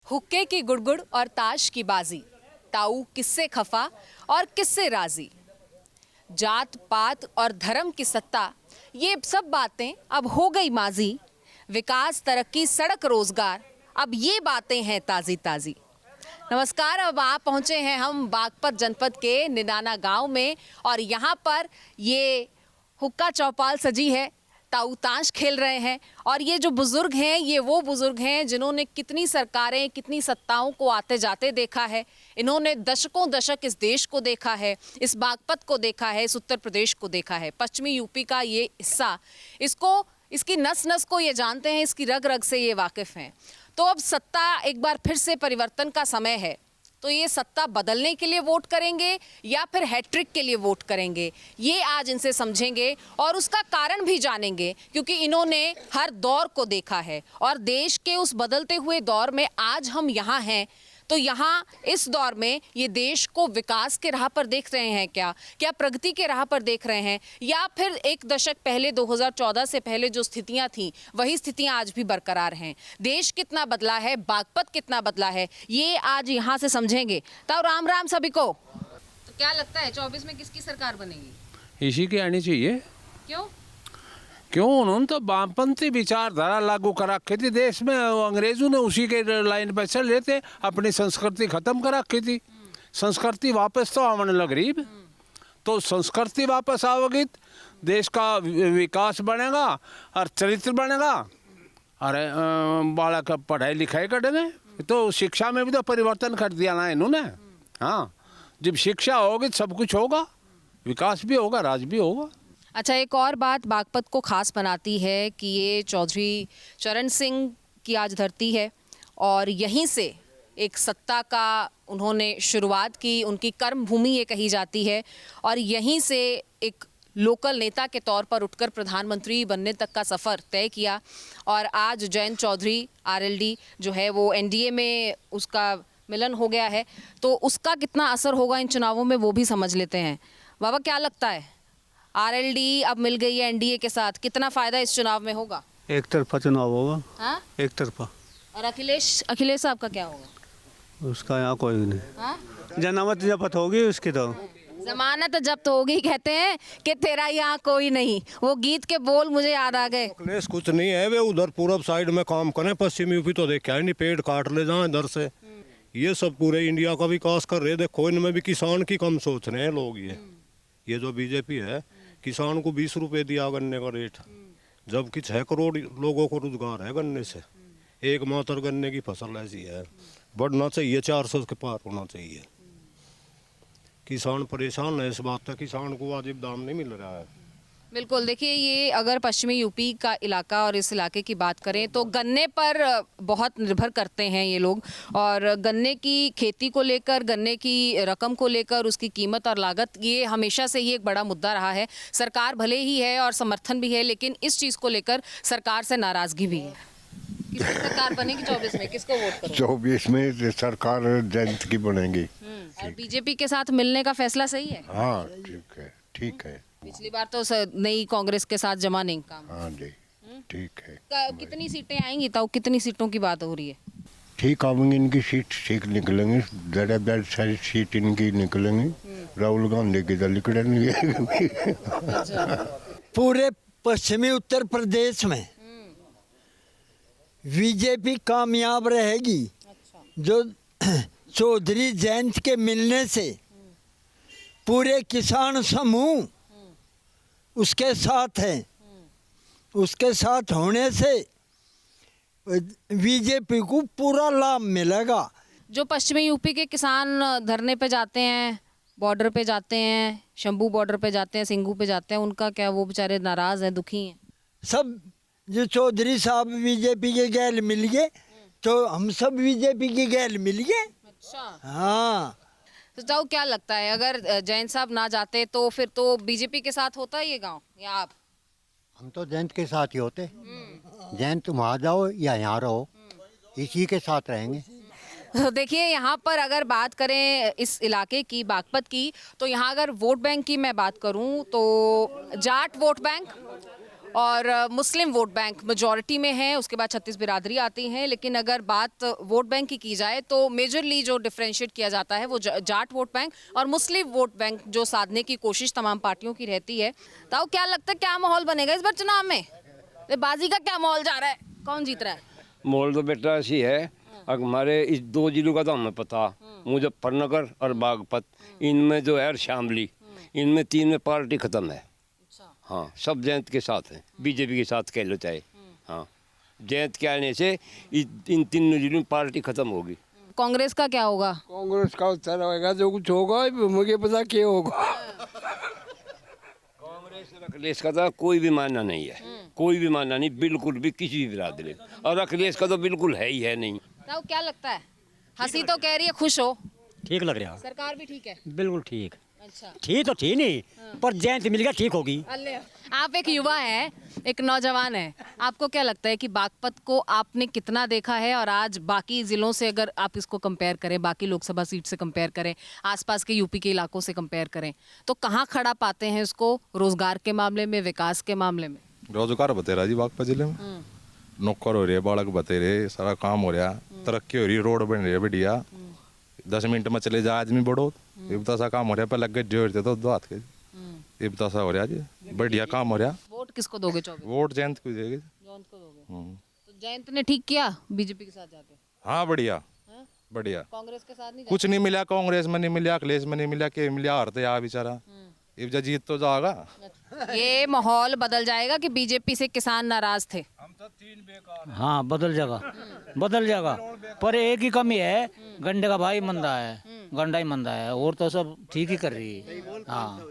हुक्के की गुड़गुड़ और ताश की बाजी, ताऊ किससे खफा और किससे राजी। जात पात और धर्म की सत्ता, ये सब बातें अब हो गई माजी। विकास तरक्की सड़क रोजगार, अब ये बातें हैं ताज़ी ताज़ी। नमस्कार, अब आप पहुंचे हैं हम बागपत जनपद के निनाना गांव में और यहाँ पर ये हुक्का चौपाल सजी है, ताऊ ताश खेल रहे हैं। और ये जो बुजुर्ग हैं, ये वो बुजुर्ग हैं जिन्होंने कितनी सरकारें, कितनी सत्ताओं को आते जाते देखा है। इन्होंने दशकों दशक इस देश को देखा है, इस बागपत को देखा है, इस उत्तर प्रदेश को देखा है। पश्चिमी यूपी का ये हिस्सा, इसको, इसकी नस नस को ये जानते हैं, इसकी रग रग से ये वाकिफ हैं। तो अब सत्ता एक बार फिर से परिवर्तन का समय है, तो ये सत्ता बदलने के लिए वोट करेंगे या फिर हैट्रिक के लिए वोट करेंगे, ये आज इनसे समझेंगे और उसका कारण भी जानेंगे, क्योंकि इन्होंने हर दौर को देखा है। और देश के उस बदलते हुए दौर में आज हम यहाँ हैं, तो यहाँ इस दौर में ये देश को विकास के राह पर देख रहे हैं क्या प्रगति के राह पर देख रहे हैं, या फिर एक दशक पहले 2014 से पहले जो स्थितियां थीं वही स्थितियां आज भी बरकरार हैं। देश कितना बदला है, बागपत कितना बदला है, ये आज यहाँ से समझेंगे। तो राम राम सभी को। तो क्या लगता है 24 में किसकी सरकार बनेगी? इसी की आनी चाहिए। क्यों उन्होंने तो वामपंथी विचारधारा लागू कर रखी थी देश में, अंग्रेजों ने उसी के लाइन पर चल रहे थे, अपनी संस्कृति खत्म कर रखी थी। संस्कृति वापस तो आने लग रही, तो संस्कृति वापस आओगी, देश का विकास बनेगा और चरित्र बनेगा। अरे बालक पढ़ाई लिखाई करेंगे, तो शिक्षा में भी तो परिवर्तन कर दिया ना इन्होंने। हाँ, जब शिक्षा होगी सब कुछ होगा, विकास भी होगा, राज भी होगा। अच्छा, एक और बात बागपत को खास बनाती है कि ये चौधरी चरण सिंह की आज धरती है और यहीं से एक सत्ता का उन्होंने शुरुआत की, उनकी कर्म भूमि ये कही जाती है। और यहीं से एक लोकल नेता के तौर पर उठकर प्रधानमंत्री बनने तक का सफ़र तय किया। और आज जयंत चौधरी आरएलडी जो है वो एनडीए में उसका मिलन हो गया है, तो उसका कितना असर होगा इन चुनावों में वो भी समझ लेते हैं। बाबा, क्या लगता है, आरएलडी अब मिल गई है एनडीए के साथ, कितना फायदा इस चुनाव में होगा? एक तरफा चुनाव होगा। हाँ? एक तरफा। और अखिलेश साहब का क्या होगा? उसका यहाँ कोई नहीं। हाँ? जमानत जब्त होगी उसकी, तो जमानत जब्त होगी। कहते हैं कि तेरा यहाँ कोई नहीं, वो गीत के बोल मुझे याद आ गए। अखिलेश कुछ नहीं है, वे उधर पूरब साइड में काम करें, पश्चिमी यूपी तो देखा है नहीं, पेड़ काट ले जाए इधर से। ये सब पूरे इंडिया का विकास कर रहे। देखो इनमें भी किसान की कम सोच रहे हैं लोग। ये जो बीजेपी है, किसान को 20 रुपए दिया गन्ने का रेट, जबकि 6 करोड़ लोगों को रोजगार है गन्ने से। एक मात्र गन्ने की फसल ऐसी है, बढ़ना चाहिए, 400 के पार होना चाहिए। किसान परेशान है इस बात का, किसान को वाजिब दाम नहीं मिल रहा है। बिल्कुल, देखिए, ये अगर पश्चिमी यूपी का इलाका और इस इलाके की बात करें तो गन्ने पर बहुत निर्भर करते हैं ये लोग। और गन्ने की खेती को लेकर, गन्ने की रकम को लेकर, उसकी कीमत और लागत, ये हमेशा से ही एक बड़ा मुद्दा रहा है। सरकार भले ही है और समर्थन भी है, लेकिन इस चीज़ को लेकर सरकार से नाराज़गी भी है। किसकी सरकार बनेगी 24 में, किसको वोट करोगे? 24 में सरकार जयंत की बनेगी। और बीजेपी के साथ मिलने का फैसला सही है? हाँ, ठीक है, ठीक है। पिछली बार तो नई कांग्रेस के साथ जमा नहीं काम। हाँ जी, ठीक है। कितनी सीटें आएंगी, तो कितनी सीटों की बात हो रही है? ठीक आवेंगी, इनकी सीट ठीक निकलेंगे, ज़्यादा सारी सीट इनकी निकलेंगी। राहुल गांधी की तो निकलेंगे। पूरे पश्चिमी उत्तर प्रदेश में बीजेपी कामयाब रहेगी। जो चौधरी जयंत के मिलने से पूरे किसान समूह उसके साथ हैं, उसके साथ होने से बीजेपी को पूरा लाभ मिलेगा। जो पश्चिमी यूपी के किसान धरने पे जाते हैं, बॉर्डर पे जाते हैं, शंभू बॉर्डर पे जाते हैं, सिंघू पे जाते हैं, उनका क्या, वो बेचारे नाराज़ हैं, दुखी हैं? सब जो चौधरी साहब बीजेपी के गैल मिल गए, तो हम सब बीजेपी के गैल मिल गए। अच्छा। हाँ, तो जाओ, क्या लगता है, अगर जयंत साहब ना जाते तो फिर तो बीजेपी के साथ होता ये गांव, या आप? हम तो जयंत के साथ ही होते। जयंत तुम वहाँ जाओ या यहाँ रहो, इसी के साथ रहेंगे। तो देखिए, यहाँ पर अगर बात करें इस इलाके की, बागपत की, तो यहाँ अगर वोट बैंक की मैं बात करूँ तो जाट वोट बैंक और मुस्लिम वोट बैंक मेजॉरिटी में है, उसके बाद 36 बिरादरी आती हैं। लेकिन अगर बात वोट बैंक की जाए तो मेजरली जो डिफरेंशिएट किया जाता है वो जाट वोट बैंक और मुस्लिम वोट बैंक जो साधने की कोशिश तमाम पार्टियों की रहती है। तो क्या लगता है क्या माहौल बनेगा इस बार चुनाव में? बाजी का क्या माहौल जा रहा है, कौन जीत रहा है? माहौल तो बेटा ऐसी है, हमारे इस 2 जिलों का तो हमें पता, मुजफ्फरनगर और बागपत, इनमें जो है और शामली, इनमें 3 में पार्टी खत्म है। हाँ, सब जयंत के साथ हैं, बीजेपी के साथ कह लो चाहे। हाँ, जयंत के आने से इन 3 जिलों में पार्टी खत्म होगी। कांग्रेस का क्या होगा? कांग्रेस का उत्तर होगा जो कुछ होगा, मुझे पता क्या होगा। कांग्रेस अखिलेश का तो कोई भी मानना नहीं है, कोई भी मानना नहीं, बिल्कुल भी किसी भी बिरादरी, और अखिलेश का तो बिल्कुल है ही है नहीं। तो क्या लगता है? हंसी तो कह रही है खुश हो, ठीक लग रहा है, सरकार भी ठीक है? बिल्कुल ठीक। अच्छा, ठीक तो थी नहीं, पर जयंत मिल गया ठीक होगी। आप एक युवा हैं, एक नौजवान हैं, आपको क्या लगता है कि बागपत को आपने कितना देखा है और आज बाकी ज़िलों से अगर आप इसको कंपेयर करें, बाकी लोकसभा सीट से कंपेयर करें, आसपास के यूपी के इलाकों से कंपेयर करें, तो कहाँ खड़ा पाते हैं इसको रोजगार के मामले में, विकास के मामले में? रोजगार बतेरा जी बागपत जिले में, नौकर हो रही है, बालक बतेरे, सारा काम हो रहा, तरक्की हो रही है, रोड बन रही है बढ़िया, 10 मिनट में चले जाए आदमी बढ़ो, ये बता सा काम हो रहा है। पहले लगे जोड़ थे तो 2 हाथ के, ये बता सा हो रहा जी, बढ़िया काम हो रहा। वोट किसको दोगे? 24 वोट जयंत को देंगे। जयंत को दोगे? तो जयंत ने ठीक किया बीजेपी के साथ जाके? हाँ बढ़िया, बढ़िया। कांग्रेस के साथ नहीं कुछ नहीं मिला, कांग्रेस में नहीं मिला, अखिलेश में नहीं मिला, के मिला हारते आ बेचारा, ये जीत तो जाएगा। ये माहौल बदल जाएगा कि बीजेपी से किसान नाराज थे? हाँ बदल जाएगा, बदल जाएगा, पर एक ही कमी है, गंडे का भाई मंदा है, गंडा ही मंदा है, और तो सब ठीक ही कर रही है। हाँ,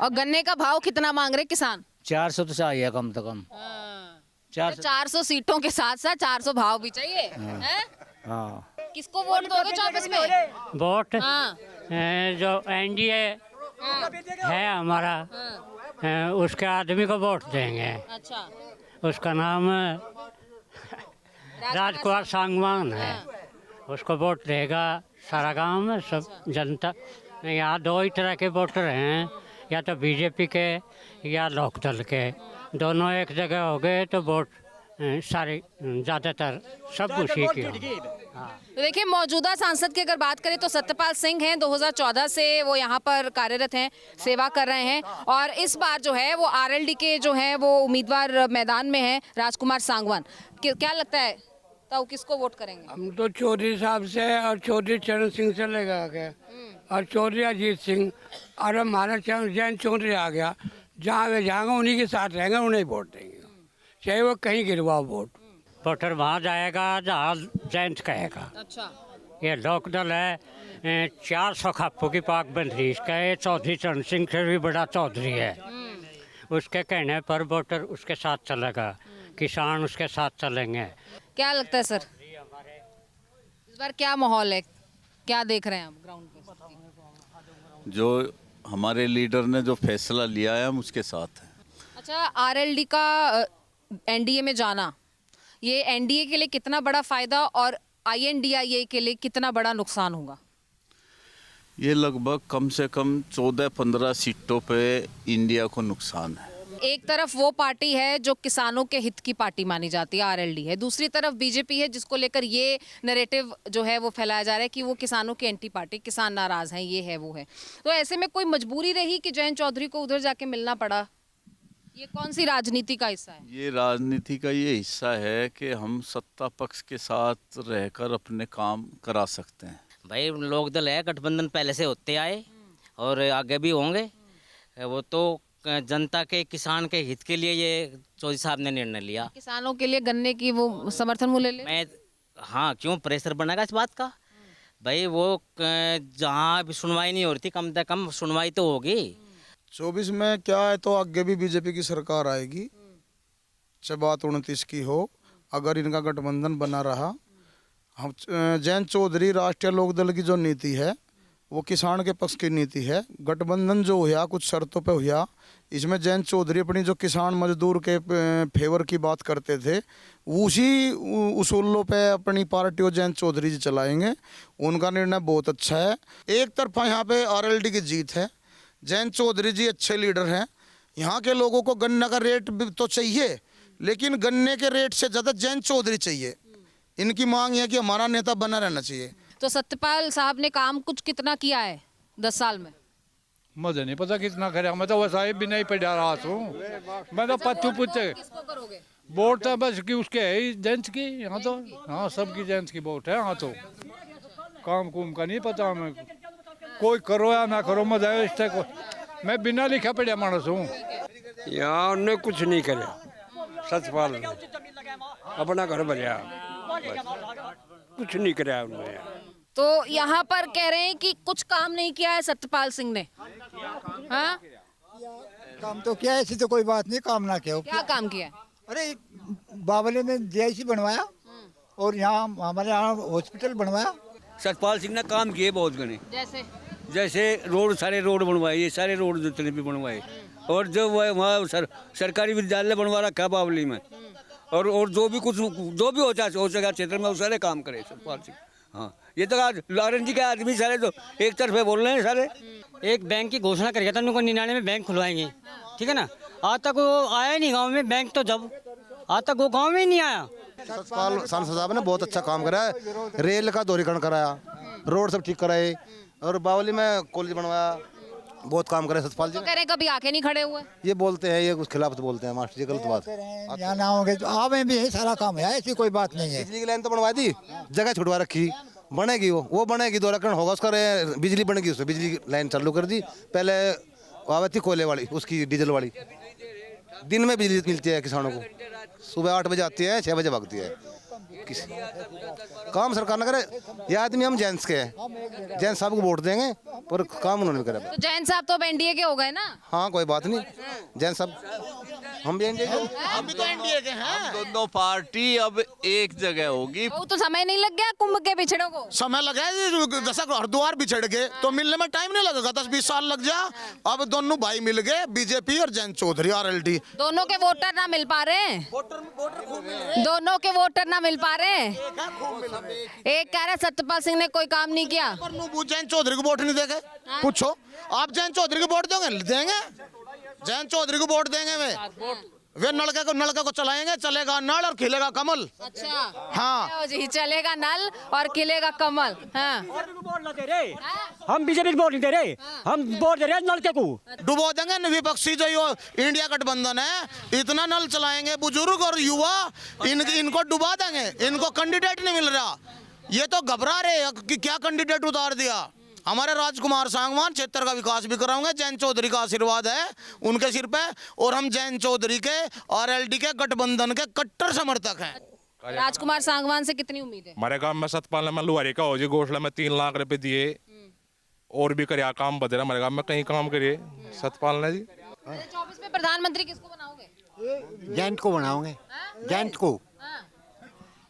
और गन्ने का भाव कितना मांग रहे किसान? 400 तो चाहिए कम से कम। 400 सीटों के साथ साथ 400 भाव भी चाहिए हैं? हाँ, किसको वोट दोगे 24 में? वोट हाँ, जो एनडीए है हमारा, उसके आदमी को वोट देंगे। अच्छा, उसका नाम राजकुमार सांगवान है, उसको वोट देगा सारा गांव में सब जनता। यहाँ 2 ही तरह के वोटर हैं, या तो बीजेपी के या लोकदल के, दोनों एक जगह हो गए तो वोट सारे ज़्यादातर सब उसी की हो। तो देखिए मौजूदा सांसद की अगर बात करें तो सत्यपाल सिंह हैं, 2014 से वो यहाँ पर कार्यरत हैं, सेवा कर रहे हैं, और इस बार जो है वो आरएलडी के जो हैं वो उम्मीदवार मैदान में हैं, राजकुमार सांगवान। क्या लगता है तो किसको वोट करेंगे? हम तो चौधरी साहब से और चौधरी चरण सिंह से लगा के, और चौधरी अजीत सिंह, और हमारा जयंत चौधरी आ गया, जहाँ वे जाएंगे उन्हीं के साथ रहेंगे, उन्हें वोट देंगे, चाहे वो कहीं गिरवाओ वोट। वोटर वहाँ जाएगा जहाँ जयंत कहेगा। अच्छा, ये लोकदल है, 400 खापों की पाक बन रही, इसका ये चौधरी चरण सिंह से भी बड़ा चौधरी है, उसके कहने पर वोटर उसके साथ चलेगा, किसान उसके साथ चलेंगे। क्या लगता है सर इस बार क्या माहौल है, क्या देख रहे हैं आप ग्राउंड पे? जो हमारे लीडर ने जो फैसला लिया है हम उसके साथ हैं। अच्छा, आरएलडी का एनडीए में जाना, ये एनडीए के लिए कितना बड़ा फायदा और आईएनडीआईए के लिए कितना बड़ा नुकसान होगा? ये लगभग कम से कम 14-15 सीटों पे इंडिया को नुकसान है। एक तरफ वो पार्टी है जो किसानों के हित की पार्टी मानी जाती है, आरएलडी है, दूसरी तरफ बीजेपी है जिसको लेकर ये नैरेटिव जो है वो फैलाया जा रहा है कि वो किसानों की एंटी पार्टी, किसान नाराज हैं, ये है वो है। तो ऐसे में कोई मजबूरी रही कि जयंत चौधरी को उधर जाके मिलना पड़ा? ये कौन सी राजनीति का हिस्सा है? ये राजनीति का ये हिस्सा है कि हम सत्ता पक्ष के साथ रहकर अपने काम करा सकते हैं। भाई लोकदल है, गठबंधन पहले से होते आए और आगे भी होंगे, वो तो जनता के, किसान के हित के लिए ये चौधरी साहब ने निर्णय लिया। किसानों के लिए गन्ने की वो समर्थन मूल्य ले? मैं हाँ, क्यों प्रेशर बनेगा इस बात का? भाई वो जहाँ भी सुनवाई नहीं हो रही थी, कम से कम सुनवाई तो होगी। 24 में क्या है तो आगे भी बीजेपी की सरकार आएगी, चाहे बात 29 की हो, अगर इनका गठबंधन बना रहा। हम जयंत चौधरी राष्ट्रीय लोकदल की जो नीति है वो किसान के पक्ष की नीति है। गठबंधन जो हुआ कुछ शर्तों पे हुआ, इसमें जयंत चौधरी अपनी जो किसान मजदूर के फेवर की बात करते थे, उसी उसूलों पे अपनी पार्टी को जयंत चौधरी जी चलाएंगे। उनका निर्णय बहुत अच्छा है। एक तरफा यहाँ पे आरएलडी की जीत है, जयंत चौधरी जी अच्छे लीडर हैं, यहाँ के लोगों को गन्ना का रेट भी तो चाहिए, लेकिन गन्ने के रेट से ज़्यादा जयंत चौधरी चाहिए। इनकी मांग है कि हमारा नेता बना रहना चाहिए। तो सत्यपाल साहब ने काम कुछ कितना किया है 10 साल में? मुझे नहीं पता कितना करे, मैं तो वैसा भी नहीं पढ़ा रहा हूँ। मैं तो पत्थू पूछे वोट तो बस की उसके है ही जेंट्स की यहाँ तो। हाँ, सबकी जेंट्स की वोट है यहाँ तो। काम कुम का नहीं पता हमें, कोई करो या ना करो, मजा है इस को। मैं बिना लिखा पढ़ा मानस हूँ। यहाँ उन्होंने कुछ नहीं करे, सतपाल ने अपना घर भरिया, कुछ नहीं कराया उन्होंने। तो यहाँ पर कह रहे हैं कि कुछ काम नहीं किया है सत्यपाल सिंह ने। हाँ, काम तो क्या है, ऐसी तो कोई बात नहीं, काम ना किया। क्या काम किया है? अरे बावले में जेआईसी बनवाया और यहाँ हमारे यहाँ हॉस्पिटल बनवाया। सतपाल सिंह ने काम किए बहुत घने, जैसे रोड, सारे रोड बनवाए, ये सारे रोड जितने भी बनवाए। और जो वहाँ सरकारी विद्यालय बनवा रखा है बावली में, और जो भी हो सका क्षेत्र में वो सारे काम करे सतपाल सिंह। हाँ, ये तो आज लॉरेंस जी के आदमी सारे तो एक तरफे बोल रहे हैं सारे। एक बैंक की घोषणा कर गया था उनको 99 में बैंक खुलवाएंगे, ठीक है ना। आज तक वो आया नहीं गांव में, बैंक तो जब आज तक वो गांव में ही नहीं आया। सतपाल सांसद साहब ने बहुत अच्छा काम करा है, रेल का दोहरीकरण कराया, रोड सब ठीक कराए, और बावली में कॉलेज बनवाया, बहुत काम करे सतपाल जी। तो कह रहे कभी आके नहीं खड़े हुए। ये बोलते हैं, ये कुछ खिलाफ तो बोलते हैं मास्टर जी, गलत बात। यहाँ ना होंगे तो आवे भी है, सारा काम है, ऐसी कोई बात नहीं है। बिजली की लाइन तो बनवा दी, जगह छुड़वा रखी, बनेगी वो बनेगी, दोहरीकरण होगा उसका, बिजली बनेगी, उसमें बिजली की लाइन चालू कर दी। पहले आवे थी कोयले वाली, उसकी डीजल वाली, दिन में बिजली मिलती है किसानों को, सुबह 8 बजे आती है, 6 बजे भागती है। काम सरकार ने करे। ये आदमी हम जेंट्स के हैं, जेंट्स साहब को वोट देंगे, पर काम उन्होंने करा। तो जैन साहब तो एनडीए के हो गए ना। हाँ, कोई बात नहीं, जेंट्स साहब हम भी एनडीए के, हम भी तो एनडीए के हैं। दोनों पार्टी अब एक जगह होगी। वो तो समय नहीं लग गया कुंभ के बिछड़ों को? समय लगा है, जैसा हरिद्वार बिछड़ गए तो मिलने में टाइम नहीं लगेगा, 10-20 साल लग जा। अब दोनों भाई मिल गए, बीजेपी और जयंत चौधरी RLD। दोनों के वोटर ना मिल पा रहे हैं, दोनों के वोटर ना मिल पा रहे हैं। एक कह रहे सत्यपाल सिंह ने कोई काम नहीं किया, जयंत चौधरी को वोट नहीं देंगे। पूछो आप, जयंत चौधरी को वोट देंगे? जयंत चौधरी को वोट देंगे वे नलके को चलाएंगे, चलेगा नल और खिलेगा कमल। अच्छा, हाँ जी, चलेगा नल और खिलेगा कमल। हाँ, हम बीजेपी को वोट नहीं दे रहे, हम वोट दे रहे हैं नलके को। डुबो देंगे विपक्षी जो इंडिया गठबंधन है, इतना नल चलाएंगे, बुजुर्ग और युवा इनको डुबा देंगे। इनको कैंडिडेट नहीं मिल रहा, ये तो घबरा रहे कि क्या कैंडिडेट उतार दिया। हमारे राजकुमार सांगवान क्षेत्र का विकास भी कराएंगे, जयंत चौधरी का आशीर्वाद है उनके सिर पे, और हम जयंत चौधरी के RLD के गठबंधन के कट्टर समर्थक हैं। राजकुमार सांगवान से कितनी उम्मीद है? हमारे गांव में सतपाल में लुहारी का हो जी, घोषणा में 3 लाख रुपए दिए, और भी करे काम बदला हमारे गांव में, कहीं काम करे सतपाल ने जी। 24 में प्रधानमंत्री किसको बनाओगे? जयंत को बनाओगे, जयंत को।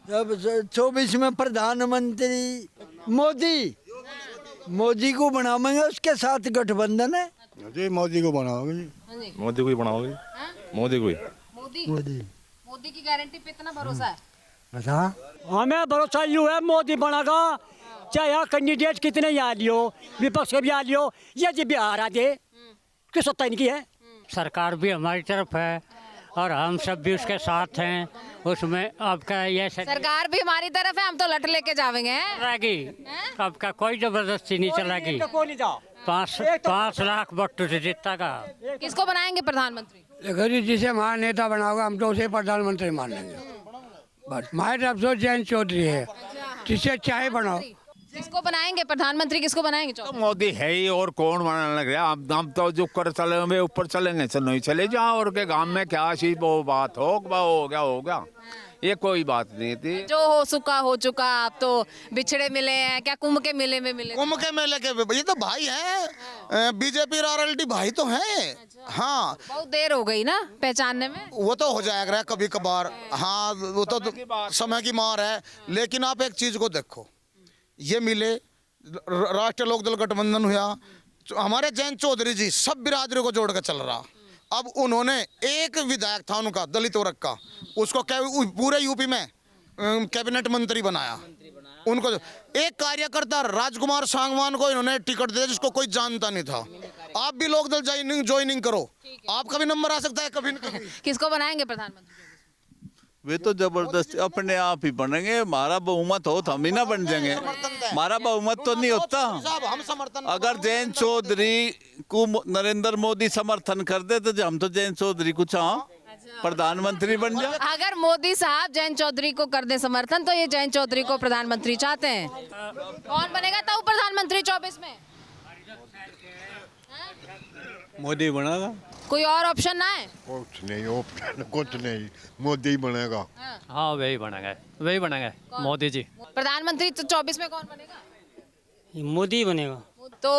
जब 24 में प्रधानमंत्री मोदी को बनाएंगे, उसके साथ गठबंधन है जी। मोदी को बनाओगे जी, मोदी को ही बनाओगे, मोदी को ही। मोदी की गारंटी पे इतना भरोसा है? हमें भरोसा यूँ है, मोदी बनेगा, चाहे यहाँ कैंडिडेट कितने ही आ लियो, विपक्ष के भी आ लियो, ये जी बिहार आ दे, किस सत्ता इनकी है। सरकार भी हमारी तरफ है और हम सब भी उसके साथ हैं। उसमें आपका ये सरकार भी हमारी तरफ है, हम तो लट लेके जाएंगे। आपका कोई जबरदस्ती नहीं चलेगी। 5 लाख वोट से जीता का। किसको बनाएंगे प्रधानमंत्री? देखो जिसे हमारा नेता बनाओगे हम तो उसे प्रधानमंत्री मान लेंगे, बस। हमारे तरफ से जयंत चौधरी है, जिसे चाहे बनाओ। किसको बनाएंगे प्रधानमंत्री, किसको बनाएंगे? तो मोदी है ही, और कौन बनाने लग रहा? हम तो जो कर चले हुए ऊपर चलेंगे, नहीं चले जाओ, और के गांव में क्या सी वो बात हो गया, ये कोई बात नहीं थी। जो हो चुका। आप तो बिछड़े मिले हैं, क्या कुंभ के मेले में मिले? कुंभ के मेले के ये तो भाई हैं, बीजेपी और RLD भाई तो हैं। हाँ, बहुत देर हो गई ना पहचानने में। वो तो हो जाएगा कभी कभार, हाँ वो तो समय की मार है। लेकिन आप एक चीज को देखो, ये मिले, राष्ट्रीय लोकदल गठबंधन हुआ, हमारे जयंत चौधरी जी सब बिरादरी को जोड़ कर चल रहा। अब उन्होंने एक विधायक था उनका दलित वर्ग का, उसको पूरे यूपी में कैबिनेट मंत्री बनाया। उनको एक कार्यकर्ता राजकुमार सांगवान को इन्होंने टिकट दिया जिसको कोई जानता नहीं था। आप भी लोकदल ज्वाइनिंग करो, आपका भी नंबर आ सकता है कभी न कभी। किसको बनाएंगे प्रधानमंत्री? वे तो जबरदस्ती अपने आप ही बनेंगे। हमारा बहुमत हो तो हम ही ना बन जाएंगे। हमारा बहुमत तो नहीं होता। हम समर्थन, अगर जयंत चौधरी को नरेंद्र मोदी समर्थन कर दे तो हम तो जयंत चौधरी को प्रधानमंत्री बन जाए। अगर मोदी साहब जयंत चौधरी को कर दे समर्थन तो ये जयंत चौधरी को प्रधानमंत्री चाहते हैं। कौन बनेगा तब प्रधानमंत्री 24 में? मोदी बनेगा। कोई और ऑप्शन ना है? कुछ नहीं, ऑप्शन कुछ नहीं, मोदी ही बनेगा। हाँ वही बनेगा मोदी जी। प्रधानमंत्री तो 24 में कौन बनेगा? मोदी बनेगा। तो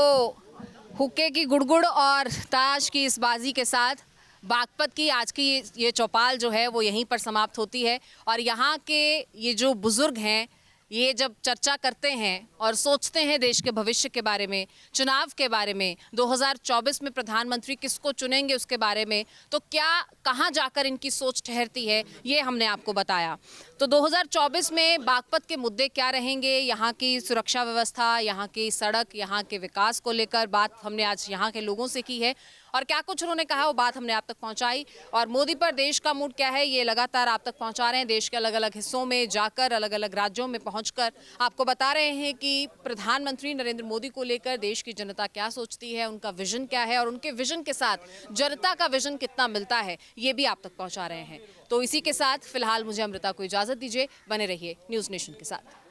हुक्के की गुड़गुड़ और ताश की इस बाजी के साथ बागपत की आज की ये चौपाल जो है वो यहीं पर समाप्त होती है। और यहाँ के ये जो बुजुर्ग हैं ये जब चर्चा करते हैं और सोचते हैं देश के भविष्य के बारे में, चुनाव के बारे में, 2024 में प्रधानमंत्री किसको चुनेंगे उसके बारे में, तो क्या कहाँ जाकर इनकी सोच ठहरती है ये हमने आपको बताया। तो 2024 में बागपत के मुद्दे क्या रहेंगे, यहाँ की सुरक्षा व्यवस्था, यहाँ की सड़क, यहाँ के विकास को लेकर बात हमने आज यहाँ के लोगों से की है और क्या कुछ उन्होंने कहा वो बात हमने आप तक पहुंचाई। और मोदी पर देश का मूड क्या है ये लगातार आप तक पहुंचा रहे हैं। देश के अलग अलग हिस्सों में जाकर, अलग अलग राज्यों में पहुंचकर आपको बता रहे हैं कि प्रधानमंत्री नरेंद्र मोदी को लेकर देश की जनता क्या सोचती है, उनका विजन क्या है और उनके विजन के साथ जनता का विजन कितना मिलता है ये भी आप तक पहुंचा रहे हैं। तो इसी के साथ फिलहाल मुझे अमृता को इजाजत दीजिए। बने रहिए न्यूज़ नेशन के साथ।